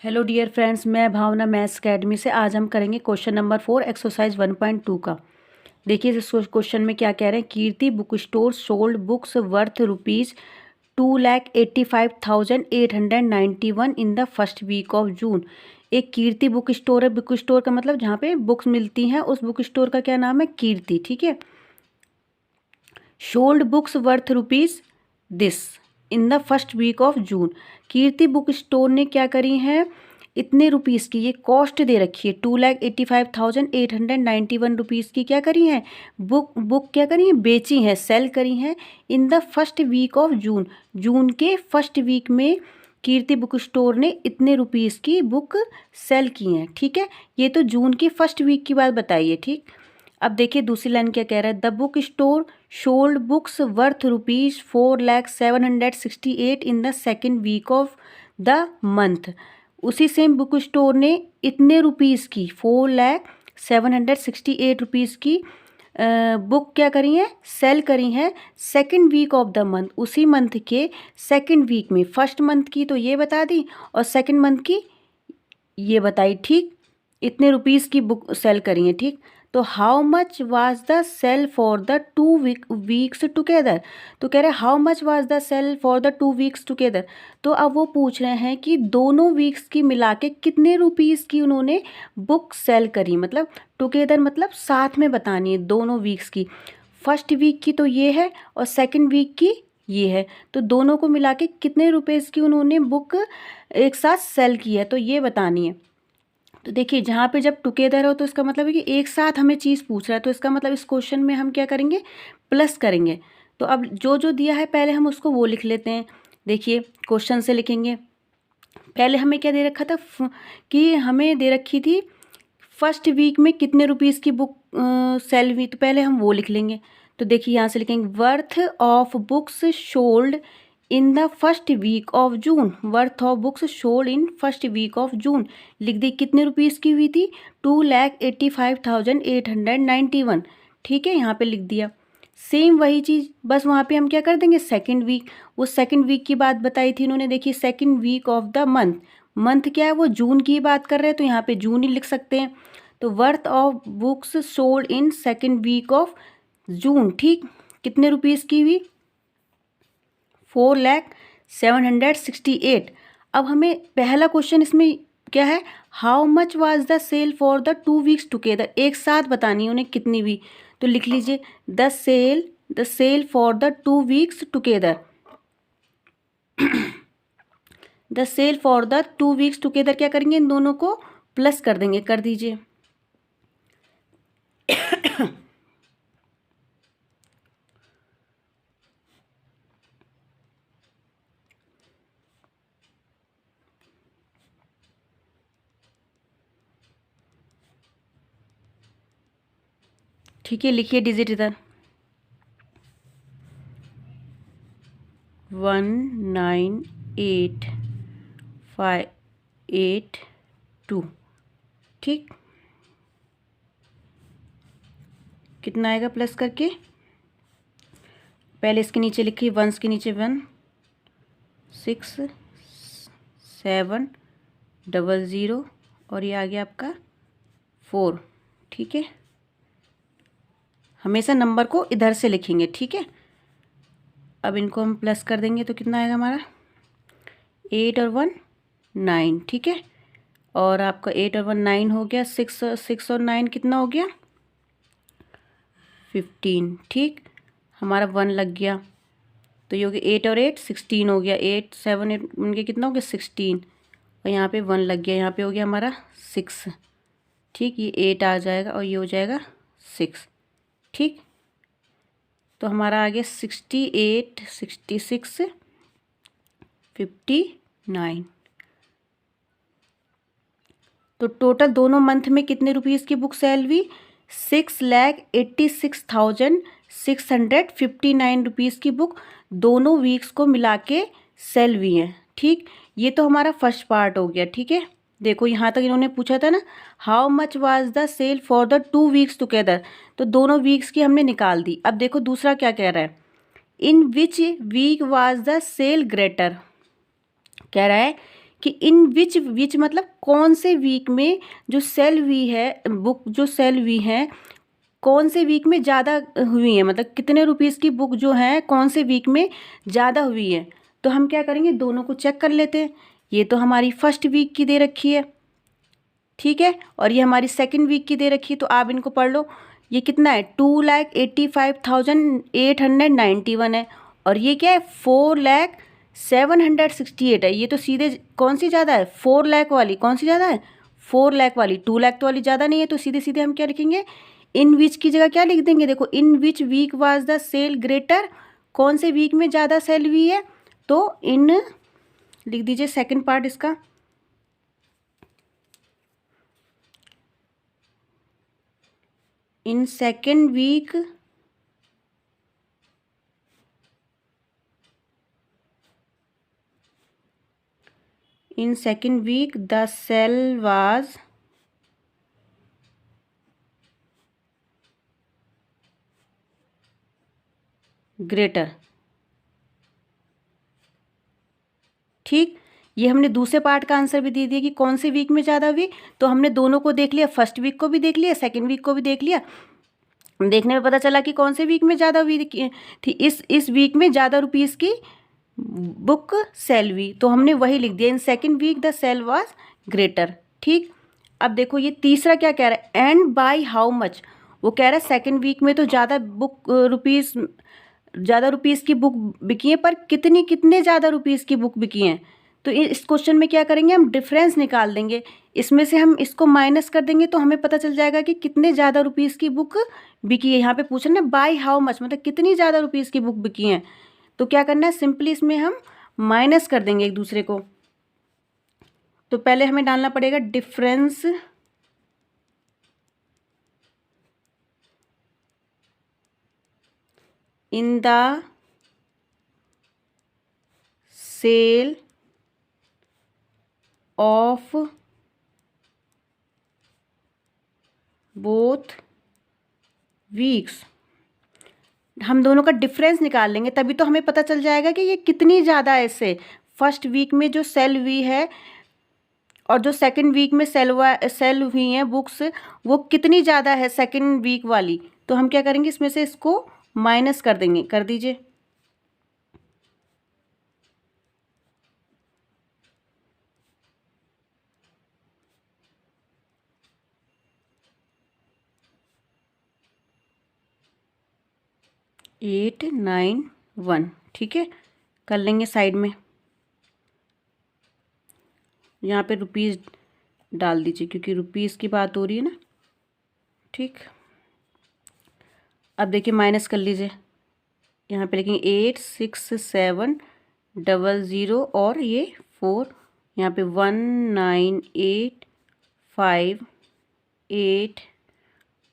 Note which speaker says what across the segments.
Speaker 1: Hello dear friends, मैं भावना maths academy से। आज हम करेंगे क्वेश्चन नंबर 4 एक्सरसाइज 1.2 का। देखिए इस क्वेश्चन में क्या कह रहे हैं। Kirti book store sold books worth rupees 2,85,891 in the first week of June. एक कीर्ति बुक स्टोर है। बुक स्टोर का मतलब जहाँ पे बुक्स मिलती हैं, उस बुक स्टोर का क्या नाम है? कीर्ति। ठीक है। Sold books worth rupees this in the first week of June. Kirti book store ने क्या करी है, इतने रुपीज़ की, ये कॉस्ट दे रखी है 2,85,891 रुपीज़ की क्या करी है, बुक क्या करी है, बेची है, सेल करी हैं in the first week of June. June के फर्स्ट वीक में कीर्ति बुक स्टोर ने इतने रुपीज़ की बुक सेल की हैं। ठीक है, ये तो जून की फर्स्ट वीक की बात बताई है। ठीक, अब देखिए दूसरी लाइन क्या कह रहा है। The book store sold books worth rupees 4,768 in the second week of the month. उसी सेम बुक स्टोर ने इतने रुपीज़ की 4,768 रुपीज़ की बुक क्या करी है, सेल करी है second week of the month. उसी मंथ के सेकेंड वीक में, फर्स्ट मंथ की तो ये बता दी और सेकेंड मंथ की ये बताई। ठीक, इतने रुपीज़ की बुक सेल करी है। ठीक, तो how much was the sale for the 2 weeks together. तो कह रहे हैं how much was the sale for the 2 weeks together. तो अब वो पूछ रहे हैं कि दोनों वीक्स की मिला के कितने रुपीज़ की उन्होंने बुक सेल करी। मतलब टुगेदर मतलब साथ में बतानी है दोनों वीक्स की। फर्स्ट वीक की तो ये है और सेकेंड वीक की ये है, तो दोनों को मिला के कितने रुपीज़ की उन्होंने बुक एक साथ सेल की है, तो ये बतानी है। तो देखिए जहाँ पे जब टुगेदर हो तो इसका मतलब है कि एक साथ हमें चीज़ पूछ रहा है, तो इसका मतलब इस क्वेश्चन में हम क्या करेंगे, प्लस करेंगे। तो अब जो जो दिया है पहले हम उसको वो लिख लेते हैं। देखिए क्वेश्चन से लिखेंगे। पहले हमें क्या दे रखा था कि हमें दे रखी थी फर्स्ट वीक में कितने रुपीज़ की बुक सेल हुई, तो पहले हम वो लिख लेंगे। तो देखिए यहाँ से लिखेंगे worth of books sold in the first week of June. Worth of books sold in first week of June लिख दी, कितने रुपीज़ की हुई थी, 2,85,891। ठीक है, यहाँ पे लिख दिया। सेम वही चीज़, बस वहाँ पे हम क्या कर देंगे, सेकंड वीक। वो सेकंड वीक की बात बताई थी इन्होंने। देखिए second week of the month, month क्या है, वो जून की बात कर रहे हैं, तो यहाँ पे जून ही लिख सकते हैं। तो worth of books sold in second week of June. ठीक, कितने रुपीज़ की हुई, 4,768। अब हमें पहला क्वेश्चन इसमें क्या है, how much was the sale for the 2 weeks together. एक साथ बतानी है उन्हें कितनी हुई, तो लिख लीजिए the sale for the 2 weeks together. The sale for the 2 weeks together क्या करेंगे, इन दोनों को प्लस कर देंगे। कर दीजिए। ठीक है, लिखिए डिजिट इधर 198,582। ठीक, कितना आएगा प्लस करके, पहले इसके नीचे लिखिए, वंस के नीचे 1,6,7,00 और ये आ गया आपका 4। ठीक है, हमेशा नंबर को इधर से लिखेंगे। ठीक है, अब इनको हम प्लस कर देंगे तो कितना आएगा हमारा, 8 और 1 9। ठीक है, और आपका 8 और 1 9 हो गया, 6 और 9 कितना हो गया, 15। ठीक, हमारा 1 लग गया, तो ये हो गया 8 और 8 16 हो गया, 8 7 8 उनके कितना हो गया 16, और यहाँ पे 1 लग गया, यहाँ पे हो गया हमारा 6। ठीक, ये 8 आ जाएगा और ये हो जाएगा 6। ठीक, तो हमारा आ गया 68 66 59। तो टोटल दोनों मंथ में कितने रुपीज़ की बुक सेल हुई, 6,86,659 रुपीज़ की बुक दोनों वीक्स को मिला के सेल हुई हैं। ठीक, ये तो हमारा फर्स्ट पार्ट हो गया। ठीक है, देखो यहाँ तक इन्होंने पूछा था ना, how much was the sale for the 2 weeks together, तो दोनों वीक्स की हमने निकाल दी। अब देखो दूसरा क्या कह रहा है, in which week was the sale greater. कह रहा है कि इन विच मतलब कौन से वीक में जो सेल हुई है बुक, जो सेल हुई है कौन से वीक में ज़्यादा हुई है, मतलब कितने रुपीज़ की बुक जो है कौन से वीक में ज़्यादा हुई है। तो हम क्या करेंगे, दोनों को चेक कर लेते हैं। ये तो हमारी फर्स्ट वीक की दे रखी है, ठीक है, और ये हमारी सेकंड वीक की दे रखी है। तो आप इनको पढ़ लो। ये कितना है, 2,85,891 है, और ये क्या है, 4,07,68 है। ये तो सीधे कौन सी ज़्यादा है, 4 लाख वाली। कौन सी ज़्यादा है, 4 लाख वाली। 2 लाख तो वाली ज़्यादा नहीं है। तो सीधे सीधे हम क्या लिखेंगे, इन विच की जगह क्या लिख देंगे, देखो, in which week was the sale greater, कौन से वीक में ज़्यादा सेल हुई है। तो इन लिख दीजिए सेकंड पार्ट इसका, in second week the sale was greater. ठीक, ये हमने दूसरे पार्ट का आंसर भी दे दिया कि कौन से वीक में ज़्यादा हुई। तो हमने दोनों को देख लिया, फर्स्ट वीक को भी देख लिया, सेकंड वीक को भी देख लिया। देखने में पता चला कि कौन से वीक में ज़्यादा हुई थी, इस वीक में ज़्यादा रुपीज़ की बुक सेल हुई। तो हमने वही लिख दिया, in second week the sale was greater. ठीक, अब देखो ये तीसरा क्या कह रहा है, एंड बाय हाउ मच। वो कह रहा है सेकंड वीक में तो ज़्यादा रुपीज़ की बुक बिकी है, पर कितने ज़्यादा रुपीज़ की बुक बिकी हैं। तो इस क्वेश्चन में क्या करेंगे, हम डिफरेंस निकाल देंगे। इसमें से हम इसको माइनस कर देंगे तो हमें पता चल जाएगा कि कितने ज़्यादा रुपीज़ की बुक बिकी है। यहाँ पे पूछ रहे हैं बाय हाउ मच, मतलब कितनी ज़्यादा रुपीज़ की बुक बिकी हैं। तो क्या करना है, सिंपली इसमें हम माइनस कर देंगे एक दूसरे को। तो पहले हमें डालना पड़ेगा difference in the sale of both weeks. हम दोनों का डिफरेंस निकाल लेंगे, तभी तो हमें पता चल जाएगा कि ये कितनी ज़्यादा है इससे। फर्स्ट वीक में जो सेल हुई है और जो सेकंड वीक में सेल हुई हैं बुक्स, वो कितनी ज़्यादा है सेकंड वीक वाली। तो हम क्या करेंगे, इसमें से इसको माइनस कर देंगे। कर दीजिए। एट 9 1, ठीक है, कर लेंगे साइड में। यहाँ पे रुपीज़ डाल दीजिए क्योंकि रुपीज़ की बात हो रही है ना। ठीक, अब देखिए माइनस कर लीजिए। यहाँ पे लिखेंगे 86700 और ये 4, यहाँ पे 19858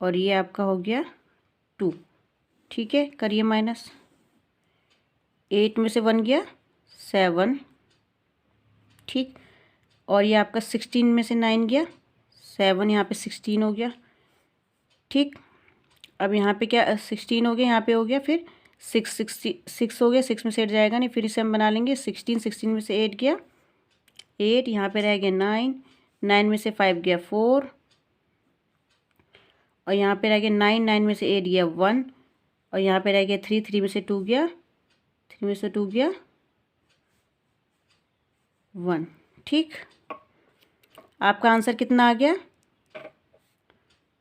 Speaker 1: और ये आपका हो गया 2। ठीक है, करिए माइनस। 8 में से 1 गया 7, ठीक, और ये आपका 16 में से 9 गया 7, यहाँ पे 16 हो गया। ठीक, अब यहाँ पे क्या 16 हो गया, यहाँ पे हो गया फिर 6 हो गया, 6 में से 8 जाएगा नहीं, फिर इसे हम बना लेंगे 16 में से 8 गया 8, यहाँ पे रह गया 9 में से 5 गया 4, और यहाँ पे रह गया 9 में से 8 गया 1, और यहाँ पे रह गया 3 में से 2 गया 1। ठीक, आपका आंसर कितना आ गया,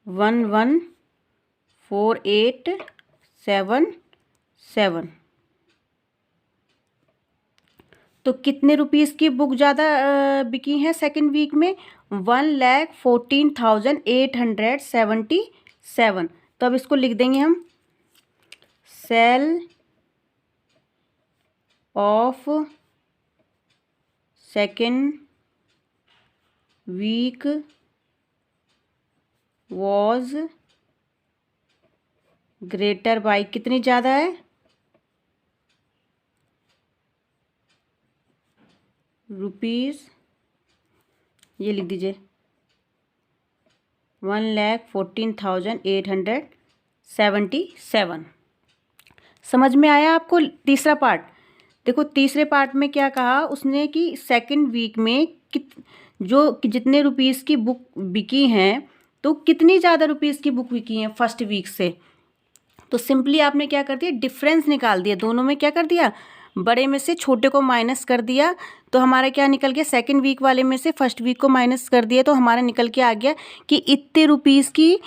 Speaker 1: 114,877। तो कितने रुपीज़ की बुक ज़्यादा बिकी है सेकंड वीक में, 1,14,877। तो अब इसको लिख देंगे हम, sale of second week was greater by, कितनी ज़्यादा है, रुपीज़, ये लिख दीजिए 1,14,877। समझ में आया आपको तीसरा पार्ट। देखो तीसरे पार्ट में क्या कहा उसने कि सेकंड वीक में जितने रुपीज़ की बुक बिकी हैं तो कितनी ज़्यादा रुपीज़ की बुक बिकी हैं फर्स्ट वीक से। तो सिंपली आपने क्या कर दिया, डिफरेंस निकाल दिया, दोनों में क्या कर दिया, बड़े में से छोटे को माइनस कर दिया। तो हमारा क्या निकल गया, सेकंड वीक वाले में से फर्स्ट वीक को माइनस कर दिया तो हमारा निकल के आ गया कि इतने रुपीज़ की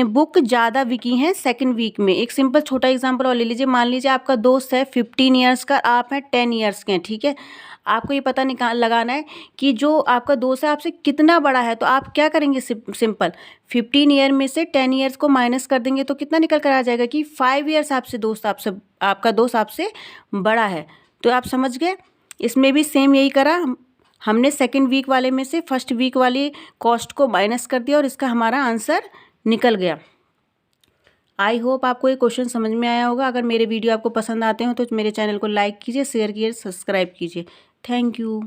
Speaker 1: बुक ज़्यादा बिकी हैं सेकंड वीक में। एक सिंपल छोटा एग्जांपल और ले लीजिए। मान लीजिए आपका दोस्त है 15 ईयर्स का, आप हैं 10 ईयर्स के हैं, ठीक है। आपको ये पता लगाना है कि जो आपका दोस्त है आपसे कितना बड़ा है। तो आप क्या करेंगे, सिंपल 15 ईयर में से 10 ईयर्स को माइनस कर देंगे तो कितना निकल कर आ जाएगा कि 5 ईयर्स आपका दोस्त आपसे बड़ा है। तो आप समझ गए। इसमें भी सेम यही करा, हमने सेकंड वीक वाले में से फर्स्ट वीक वाली कॉस्ट को माइनस कर दिया और इसका हमारा आंसर निकल गया। आई होप आपको ये क्वेश्चन समझ में आया होगा। अगर मेरे वीडियो आपको पसंद आते हो तो मेरे चैनल को लाइक कीजिए, शेयर कीजिए, सब्सक्राइब कीजिए। Thank you.